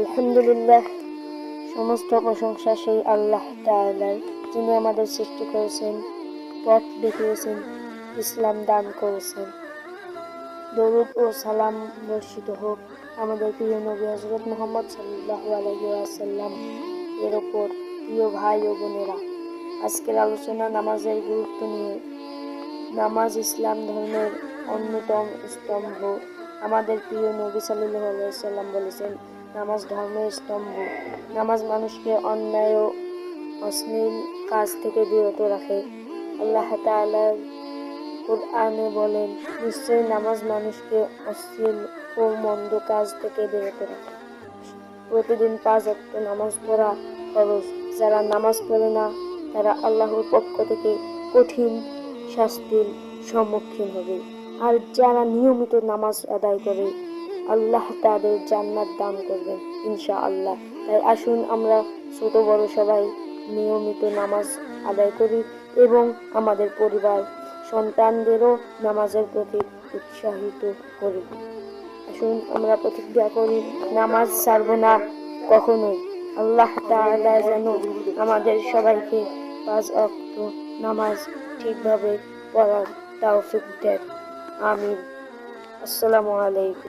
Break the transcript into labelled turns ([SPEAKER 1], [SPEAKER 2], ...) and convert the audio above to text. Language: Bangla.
[SPEAKER 1] আলহামদুলিল্লাহ, সমস্ত প্রশংসা সেই আল্লাহ তাআলার, যিনি আমাদের সৃষ্টি করেছেন, পথ দেখিয়েছেন, ইসলাম দান করেছেন। দরুদ ও সালাম বর্ষিত হোক আমাদের প্রিয় নবী হযরত মুহাম্মদ সাল্লাল্লাহু আলাইহি ওয়াসাল্লাম এর ওপর। প্রিয় ভাই ও বোনেরা, আজকের আলোচনা নামাজের গুরুত্ব নিয়ে। নামাজ ইসলাম ধর্মের অন্যতম স্তম্ভ। আমাদের প্রিয় নবী সাল্লাল্লাহু আলাইহি ওয়াসাল্লাম বলেছেন, নামাজ ধর্মের স্তম্ভ। নামাজ মানুষকে অন্যায় ও অশ্লীল কাজ থেকে বিরত রাখে। আল্লাহ তাআলা কুরআনে বলেন, নিশ্চয়ই নামাজ মানুষকে অশ্লীল ও মন্দ কাজ থেকে বিরত রাখে। প্রতিদিন 5 ওয়াক্ত নামাজ পড়া ফরজ। যারা নামাজ পড়ে না, তারা আল্লাহর পক্ষ থেকে কঠিন শাস্তির সম্মুখীন হবে। আর যারা নিয়মিত নামাজ আদায় করে, আল্লাহ তাদের জান্নাত দান করবেন ইনশাআল্লাহ। তাই আসুন আমরা ছোট বড় সবাই নিয়মিত নামাজ আদায় করি এবং আমাদের পরিবার সন্তানদেরও নামাজের প্রতি উৎসাহিত করি। আসুন আমরা প্রতিজ্ঞা করি, নামাজ ছাড়ব না কখনোই। আল্লাহ তাআলা যেন আমাদের সবাইকে 5 ওয়াক্ত নামাজ ঠিকভাবে পড়ার তৌফিক দেন। আমিন। আসসালামু আলাইকুম।